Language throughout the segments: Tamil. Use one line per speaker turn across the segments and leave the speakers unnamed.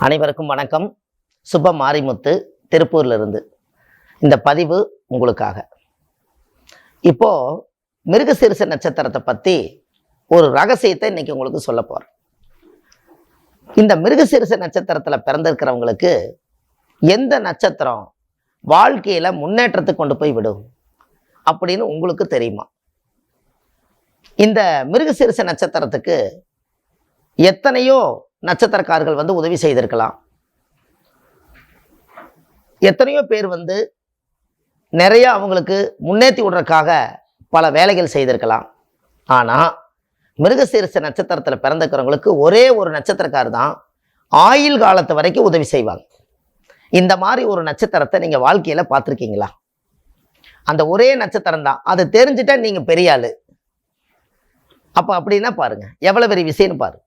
அனைவருக்கும் வணக்கம். சுப மாரிமுத்து திருப்பூர்லேருந்து இந்த பதிவு உங்களுக்காக. இப்போ மிருகசீரிஷ நட்சத்திரத்தை பற்றி ஒரு ரகசியத்தை இன்னைக்கு உங்களுக்கு சொல்ல போகிறேன். இந்த மிருகசீரிஷ நட்சத்திரத்தில் பிறந்திருக்கிறவங்களுக்கு எந்த நட்சத்திரம் வாழ்க்கையில் முன்னேற்றத்துக்கு கொண்டு போய் விடும் அப்படின்னு உங்களுக்கு தெரியுமா? இந்த மிருகசீரிஷ நட்சத்திரத்துக்கு எத்தனையோ நட்சத்திரக்காரர்கள் உதவி செய்திருக்கலாம். எத்தனையோ பேர் நிறைய அவங்களுக்கு முன்னேற்றி விடுறதுக்காக பல வேலைகள் செய்திருக்கலாம். ஆனால் மிருகசீரிஷ நட்சத்திரத்தில் பிறந்திருக்கிறவங்களுக்கு ஒரே ஒரு நட்சத்திரக்காரர் தான் ஆயுள் காலத்து வரைக்கும் உதவி செய்வாங்க. இந்த மாதிரி ஒரு நட்சத்திரத்தை நீங்கள் வாழ்க்கையில் பார்த்துருக்கீங்களா? அந்த ஒரே நட்சத்திரம் தான். அதை தெரிஞ்சுட்டா நீங்கள் பெரிய ஆளு. அப்போ அப்படின்னா பாருங்கள், எவ்வளோ பெரிய விஷயம்னு பாருங்க.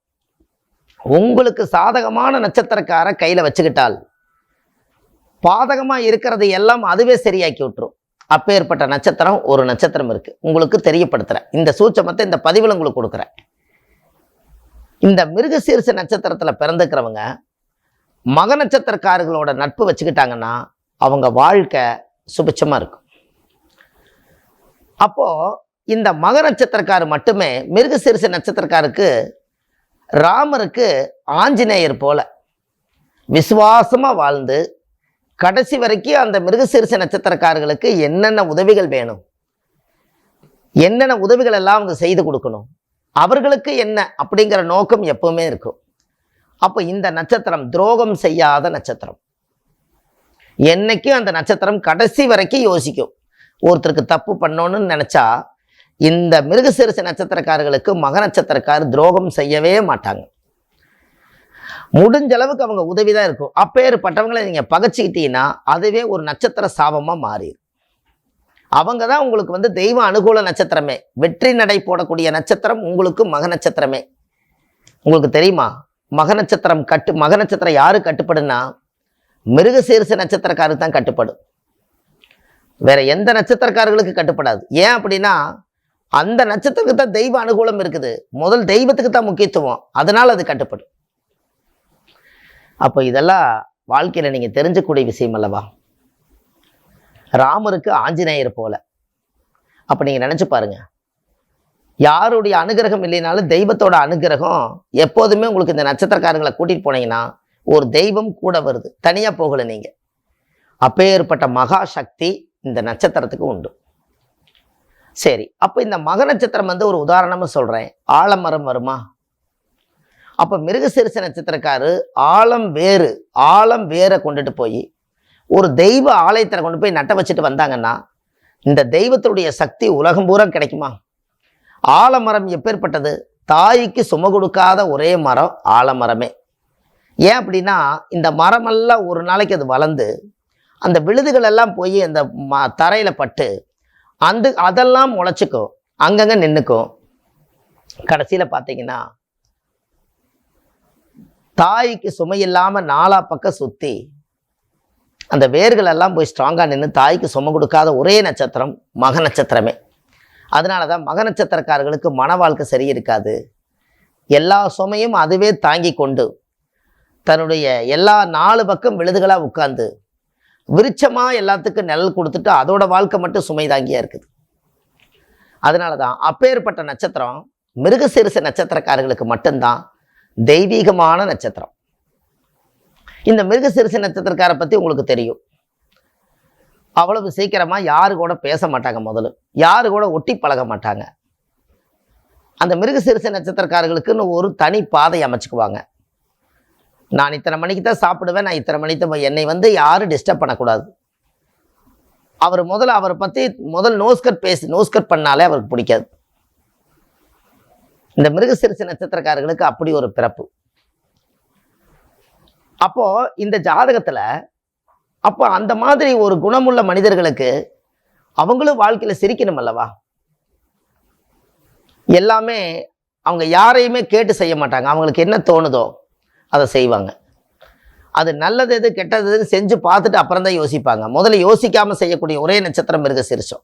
உங்களுக்கு சாதகமான நட்சத்திரக்கார கையில் வச்சுக்கிட்டால் பாதகமாக இருக்கிறது எல்லாம் அதுவே சரியாக்கி விட்டுரும். அப்பேற்பட்ட நட்சத்திரம் ஒரு நட்சத்திரம் இருக்குது. உங்களுக்கு தெரியப்படுத்துகிறேன். இந்த சூட்சமத்தை இந்த பதிவில் உங்களுக்கு கொடுக்குறேன். இந்த மிருகசீரிஷ நட்சத்திரத்தில் பிறந்துக்கிறவங்க மக நட்சத்திரக்காரர்களோட நட்பு வச்சுக்கிட்டாங்கன்னா அவங்க வாழ்க்கை சுபிட்சமாக இருக்கும். அப்போது இந்த மக நட்சத்திரக்காரர் மட்டுமே மிருகசீரிஷ நட்சத்திரக்காருக்கு ராமருக்கு ஆஞ்சநேயர் போல விசுவாசமாக வாழ்ந்து கடைசி வரைக்கும் அந்த மிருகசீரிஷ நட்சத்திரக்காரர்களுக்கு என்னென்ன உதவிகள் வேணும், என்னென்ன உதவிகள் எல்லாம் அவங்க செய்து கொடுக்கணும், அவர்களுக்கு என்ன அப்படிங்கிற நோக்கம் எப்பவுமே இருக்கும். அப்போ இந்த நட்சத்திரம் துரோகம் செய்யாத நட்சத்திரம். என்னைக்கும் அந்த நட்சத்திரம் கடைசி வரைக்கும் யோசிக்கும். ஒருத்தருக்கு தப்பு பண்ணணும்னு நினச்சா இந்த மிருகசீரிஷ நட்சத்திரக்காரர்களுக்கு மக நட்சத்திரக்காரர் துரோகம் செய்யவே மாட்டாங்க. முடிஞ்ச அளவுக்கு அவங்க உதவி தான் இருக்கும். அப்பேற்பட்டவங்களை நீங்கள் பகைச்சிக்கிட்டீங்கன்னா அதுவே ஒரு நட்சத்திர சாபமாக மாறிடும். அவங்க தான் உங்களுக்கு தெய்வ அனுகூல நட்சத்திரமே. வெற்றி நடை போடக்கூடிய நட்சத்திரம் உங்களுக்கு மக நட்சத்திரமே. உங்களுக்கு தெரியுமா? மக நட்சத்திரம் யாரு கட்டுப்படுன்னா மிருகசீரிஷ நட்சத்திரக்காரருக்கு தான் கட்டுப்படும். வேற எந்த நட்சத்திரக்காரர்களுக்கு கட்டுப்படாது. ஏன் அப்படின்னா அந்த நட்சத்திரத்துக்கு தான் தெய்வ அனுகூலம் இருக்குது. முதல் தெய்வத்துக்கு தான் முக்கியத்துவம். அதனால் அது கட்டுப்படும். அப்போ இதெல்லாம் வாழ்க்கையில் நீங்கள் தெரிஞ்சக்கூடிய விஷயம் அல்லவா? ராமருக்கு ஆஞ்சநேயர் போல. அப்போ நீங்கள் நினச்சி பாருங்க, யாருடைய அனுகிரகம் இல்லைனாலும் தெய்வத்தோட அனுகிரகம் எப்போதுமே உங்களுக்கு இந்த நட்சத்திரக்காரங்களை கூட்டிகிட்டு போனீங்கன்னா ஒரு தெய்வம் கூட வருது. தனியாக போகலை நீங்கள். அப்பேற்பட்ட மகா சக்தி இந்த நட்சத்திரத்துக்கு உண்டு. சரி, அப்போ இந்த மக நட்சத்திரம் ஒரு உதாரணமாக சொல்கிறேன். ஆலமரம் வருமா? அப்போ மிருகசீரிஷ நட்சத்திரக்காரு ஆலம் வேரை கொண்டுட்டு போய் ஒரு தெய்வ ஆலயத்தில் கொண்டு போய் நட்ட வச்சுட்டு வந்தாங்கன்னா இந்த தெய்வத்துடைய சக்தி உலகம் பூரா கிடைக்குமா? ஆலமரம் எப்பேற்பட்டது? தாய்க்கு சும கொடுக்காத ஒரே மரம் ஆலமரமே. ஏன் அப்படின்னா இந்த மரமெல்லாம் ஒரு நாளைக்கு அது வளர்ந்து அந்த விழுதுகள் எல்லாம் போய் அந்த தரையில் பட்டு அதெல்லாம் முளைச்சிக்கும், அங்கங்கே நின்றுக்கும். கடைசியில் பார்த்தீங்கன்னா தாய்க்கு சுமையில்லாமல் நாலா பக்கம் சுற்றி அந்த வேர்கள் எல்லாம் போய் ஸ்ட்ராங்காக நின்று தாய்க்கு சுமை கொடுக்காத ஒரே நட்சத்திரம் மக நட்சத்திரமே. அதனால தான் மக நட்சத்திரக்காரர்களுக்கு மன வாழ்க்கை சரி இருக்காது. எல்லா சுமையும் அதுவே தாங்கி கொண்டு தன்னுடைய எல்லா 4 பக்கம் விழுதுகளாக உட்கார்ந்து விருட்சமாக எல்லாத்துக்கும் நிழல் கொடுத்துட்டு அதோட வாழ்க்கை மட்டும் சுமை தாங்கியாக இருக்குது. அதனால தான் அப்பேற்பட்ட நட்சத்திரம் மிருகசீரிஷ நட்சத்திரக்காரர்களுக்கு மட்டும்தான் தெய்வீகமான நட்சத்திரம். இந்த மிருகசீரிஷ நட்சத்திரக்காரை பற்றி உங்களுக்கு தெரியும். அவ்வளவு சீக்கிரமாக யாரு கூட பேச மாட்டாங்க. முதல்ல யாரு கூட ஒட்டி பழக மாட்டாங்க. அந்த மிருகசீரிஷ நட்சத்திரக்காரர்களுக்குன்னு ஒரு தனி பாதை அமைச்சுக்குவாங்க. நான் இத்தனை மணிக்கு தான் சாப்பிடுவேன், நான் இத்தனை மணிக்கு தான் என்னை யாரும் டிஸ்டர்ப் பண்ணக்கூடாது. அவரை பற்றி நோஸ்கட் பண்ணாலே அவருக்கு பிடிக்காது. இந்த மிருகசீரிஷ நட்சத்திரக்காரர்களுக்கு அப்படி ஒரு பிறப்பு. அப்போ இந்த ஜாதகத்தில் அப்போ அந்த மாதிரி ஒரு குணமுள்ள மனிதர்களுக்கு அவங்களும் வாழ்க்கையில் சிரிக்கணும் அல்லவா? எல்லாமே அவங்க யாரையுமே கேட்டு செய்ய மாட்டாங்க. அவங்களுக்கு என்ன தோணுதோ அதை செய்வாங்க. அது நல்லது எது கெட்டது எதுன்னு செஞ்சு பார்த்துட்டு அப்புறம் தான் யோசிப்பாங்க. முதல்ல யோசிக்காமல் செய்யக்கூடிய ஒரே நட்சத்திரம் மிருகசீரிஷம்.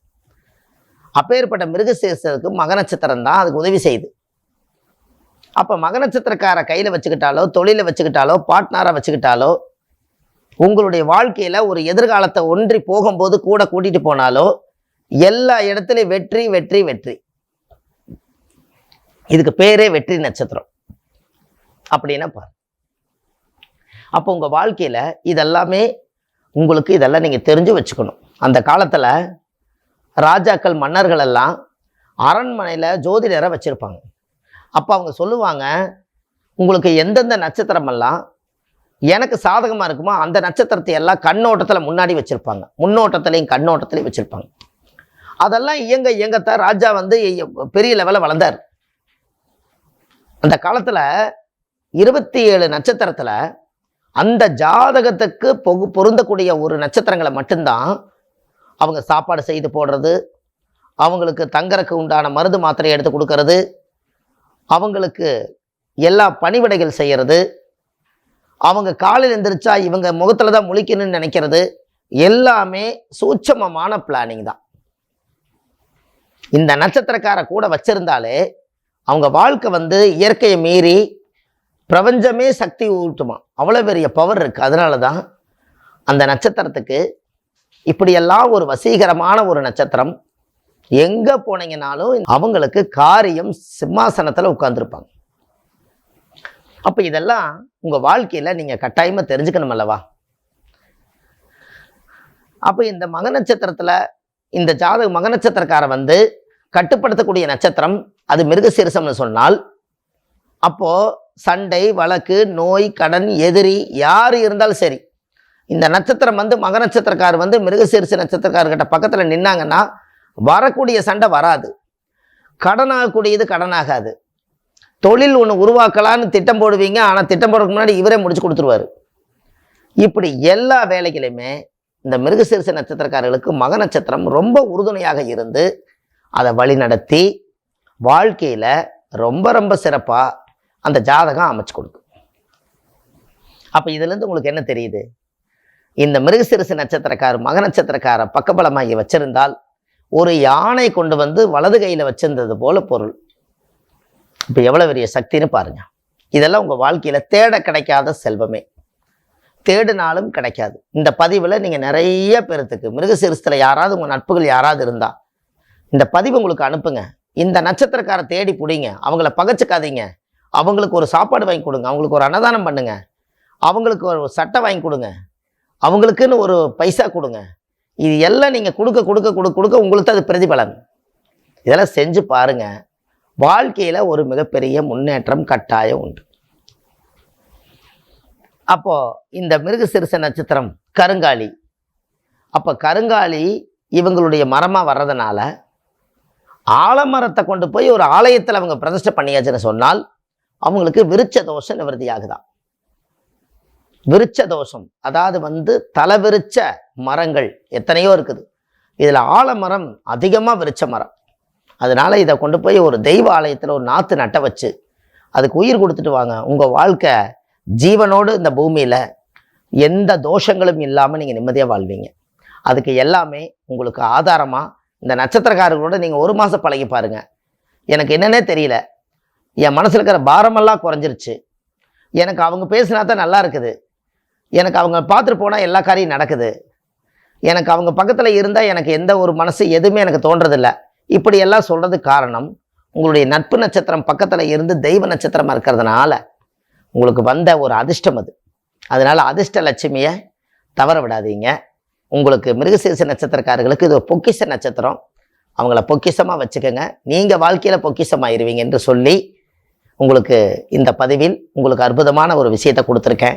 அப்பேற்பட்ட மிருகசீரிஷத்துக்கு மக நட்சத்திரம் தான் அதுக்கு உதவி செய்யுது. அப்போ மக நட்சத்திரக்கார கையில் வச்சுக்கிட்டாலோ, தொழிலை வச்சுக்கிட்டாலோ, பார்ட்னராக வச்சுக்கிட்டாலோ, உங்களுடைய வாழ்க்கையில் ஒரு எதிர்காலத்தை ஒன்றி போகும்போது கூட கூட்டிகிட்டு போனாலோ, எல்லா இடத்துலையும் வெற்றி வெற்றி வெற்றி. இதுக்கு பேரே வெற்றி நட்சத்திரம் அப்படின்னா பாரு. அப்போ உங்கள் வாழ்க்கையில் இதெல்லாமே உங்களுக்கு இதெல்லாம் நீங்கள் தெரிஞ்சு வச்சுக்கணும். அந்த காலத்தில் ராஜாக்கள் மன்னர்கள் எல்லாம் அரண்மனையில் ஜோதிடரை வச்சுருப்பாங்க. அப்போ அவங்க சொல்லுவாங்க, உங்களுக்கு எந்தெந்த நட்சத்திரமெல்லாம் எனக்கு சாதகமாக இருக்குமோ அந்த நட்சத்திரத்தை எல்லாம் கண்ணோட்டத்தில் முன்னாடி வச்சுருப்பாங்க, முன்னோட்டத்திலையும் கண்ணோட்டத்திலையும் வச்சுருப்பாங்க. அதெல்லாம் இயங்கத்தான் ராஜா பெரிய லெவலில் வளர்ந்தார். அந்த காலத்தில் 27 நட்சத்திரத்தில் அந்த ஜாதகத்துக்கு பொருந்தக்கூடிய ஒரு நட்சத்திரங்களை மட்டும்தான் அவங்க சாப்பாடு செய்து போடுறது, அவங்களுக்கு தங்கறக்கு உண்டான மருந்து மாத்திரை எடுத்து கொடுக்கறது, அவங்களுக்கு எல்லா பணிவிடைகள் செய்கிறது, அவங்க காலையில் எந்திரிச்சா இவங்க முகத்தில் தான் முழிக்கணும்னு நினைக்கிறது, எல்லாமே சூட்சமமான பிளானிங் தான். இந்த நட்சத்திரக்கார கூட வச்சிருந்தாலே அவங்க வாழ்க்கை இயற்கையை மீறி பிரபஞ்சமே சக்தி ஊட்டுமா, அவ்வளோ பெரிய பவர் இருக்குது. அதனால தான் அந்த நட்சத்திரத்துக்கு இப்படியெல்லாம் ஒரு வசீகரமான ஒரு நட்சத்திரம். எங்கே போனீங்கனாலும் அவங்களுக்கு காரியம் சிம்மாசனத்தில் உட்கார்ந்துருப்பாங்க. அப்போ இதெல்லாம் உங்கள் வாழ்க்கையில் நீங்கள் கட்டாயமாக தெரிஞ்சுக்கணும் அல்லவா? அப்போ இந்த மக நட்சத்திரத்தில் இந்த மக நட்சத்திரக்காரன் கட்டுப்படுத்தக்கூடிய நட்சத்திரம் அது மிருகசீரிஷம்னு சொன்னால், அப்போது சண்டை வழக்கு நோய் கடன் எதிரி யார் இருந்தாலும் சரி, இந்த நட்சத்திரம் மக நட்சத்திரக்காரர் மிருகசீரிஷ நட்சத்திரக்காரர்கிட்ட பக்கத்தில் நின்னாங்கன்னா வரக்கூடிய சண்டை வராது, கடனாகக்கூடியது கடனாகாது. தொழில் ஒன்று உருவாக்கலான்னு திட்டம் போடுவீங்க, ஆனால் திட்டம் போடுறதுக்கு முன்னாடி இவரே முடிச்சு கொடுத்துருவார். இப்படி எல்லா வேலைகளையுமே இந்த மிருகசீரிஷ நட்சத்திரக்காரர்களுக்கு மக நட்சத்திரம் ரொம்ப உறுதுணையாக இருந்து அதை வழி நடத்தி வாழ்க்கையில் ரொம்ப ரொம்ப சிறப்பாக அந்த ஜாதகம் அமைச்சு கொடுக்கும். அப்போ இதுலேருந்து உங்களுக்கு என்ன தெரியுது? இந்த மிருகசீரிஷ நட்சத்திரக்காரர் மக நட்சத்திரக்கார பக்கபலமாகி வச்சிருந்தால் ஒரு யானை கொண்டு வலது கையில் வச்சிருந்தது போல பொருள். இப்போ எவ்வளோ பெரிய சக்தின்னு பாருங்க. இதெல்லாம் உங்கள் வாழ்க்கையில் தேட கிடைக்காத செல்வமே, தேடினாலும் கிடைக்காது. இந்த பதிவில் நீங்கள் நிறைய பேர்த்துக்கு மிருகசீரிஷத்தில் யாராவது உங்கள் நட்புகள் யாராவது இருந்தால் இந்த பதிவு உங்களுக்கு அனுப்புங்க. இந்த நட்சத்திரக்காரை தேடி பிடிங்க, அவங்கள பகைச்சிக்காதீங்க, அவங்களுக்கு ஒரு சாப்பாடு வாங்கி கொடுங்க, அவங்களுக்கு ஒரு அன்னதானம் பண்ணுங்க, அவங்களுக்கு ஒரு சட்டை வாங்கி கொடுங்க, அவங்களுக்குன்னு ஒரு பைசா கொடுங்க. இது எல்லாம் நீங்கள் கொடுக்க கொடுக்க கொடுக்க கொடுக்க உங்களுக்கு அது பிரதிபலன். இதெல்லாம் செஞ்சு பாருங்க, வாழ்க்கையில் ஒரு மிகப்பெரிய முன்னேற்றம் கட்டாயம் உண்டு. அப்போ இந்த மிருகசீரிஷ நட்சத்திரம் கருங்காலி. அப்போ கருங்காலி இவங்களுடைய மரமாக வர்றதுனால ஆலமரத்தை கொண்டு போய் ஒரு ஆலயத்தில் அவங்க பிரதிஷ்டை பண்ணியாச்சுன்னு சொன்னால் அவங்களுக்கு விருட்ச தோஷம் நிவர்த்தியாகுதான். விருட்ச தோஷம் அதாவது தலைவிருச்ச மரங்கள் எத்தனையோ இருக்குது, இதில் ஆலமரம் அதிகமாக விருட்ச மரம். அதனால இதை கொண்டு போய் ஒரு தெய்வ ஆலயத்தில் ஒரு நாற்று நட்ட வச்சு அதுக்கு உயிர் கொடுத்துட்டு வாங்க. உங்கள் வாழ்க்கை ஜீவனோடு இந்த பூமியில் எந்த தோஷங்களும் இல்லாமல் நீங்கள் நிம்மதியாக வாழ்வீங்க. அதுக்கு எல்லாமே உங்களுக்கு ஆதாரமாக இந்த நட்சத்திரக்காரர்களோட நீங்கள் ஒரு மாதம் பழகி பாருங்கள். எனக்கு என்னன்னே தெரியல, என் மனசில் இருக்கிற பாரமெல்லாம் குறைஞ்சிருச்சு, எனக்கு அவங்க பேசினா தான் நல்லா இருக்குது, எனக்கு அவங்க பார்த்துட்டு போனால் எல்லா காரியம் நடக்குது, எனக்கு அவங்க பக்கத்தில் இருந்தால் எனக்கு எந்த ஒரு மனசு எதுவுமே எனக்கு தோன்றதில்லை, இப்படியெல்லாம் சொல்கிறதுக்கு காரணம் உங்களுடைய நட்பு நட்சத்திரம் பக்கத்தில் இருந்து தெய்வ நட்சத்திரமாக இருக்கிறதுனால உங்களுக்கு வந்த ஒரு அதிர்ஷ்டம் அது. அதனால் அதிர்ஷ்ட லட்சுமியை தவற விடாதீங்க. உங்களுக்கு மிருகசீரிஷ நட்சத்திரக்காரர்களுக்கு இது பொக்கிஷ நட்சத்திரம், அவங்கள பொக்கிஷமாக வச்சுக்கோங்க, நீங்கள் வாழ்க்கையில் பொக்கிஷமாயிருவீங்க என்று சொல்லி உங்களுக்கு இந்த பதிவில் உங்களுக்கு அற்புதமான ஒரு விஷயத்தை கொடுத்துருக்கேன்.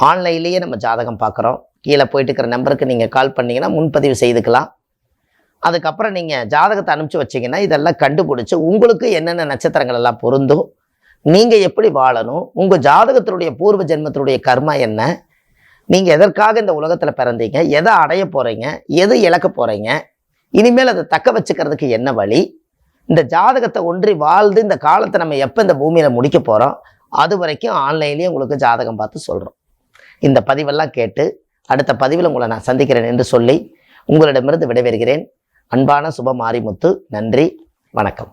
ஆன்லைன்லேயே நம்ம ஜாதகம் பார்க்குறோம். கீழே போயிட்டு இருக்கிற நம்பருக்கு நீங்கள் கால் பண்ணிங்கன்னா முன்பதிவு செய்துக்கலாம். அதுக்கப்புறம் நீங்கள் ஜாதகத்தை அனுப்பிச்சி வச்சிங்கன்னா இதெல்லாம் கண்டுபிடிச்சி உங்களுக்கு என்னென்ன நட்சத்திரங்கள் எல்லாம் பொருந்தும், நீங்கள் எப்படி வாழணும், உங்கள் ஜாதகத்தினுடைய பூர்வ ஜென்மத்தினுடைய கர்மா என்ன, நீங்கள் எதற்காக இந்த உலகத்தில் பிறந்தீங்க, எதை அடைய போகிறீங்க, எது இழக்க போகிறீங்க, இனிமேல் அதை தக்க வச்சுக்கிறதுக்கு என்ன வழி, இந்த ஜாதகத்தை ஒன்றி வாழ்ந்து இந்த காலத்தை நம்ம எப்போ இந்த பூமியில் முடிக்க போகிறோம், அது வரைக்கும் ஆன்லைன்லேயே உங்களுக்கு ஜாதகம் பார்த்து சொல்கிறோம். இந்த பதிவெல்லாம் கேட்டு அடுத்த பதிவில் உங்களை நான் சந்திக்கிறேன் என்று சொல்லி உங்களிடமிருந்து விடைபெறுகிறேன். அன்பான சுப மாரிமுத்து. நன்றி, வணக்கம்.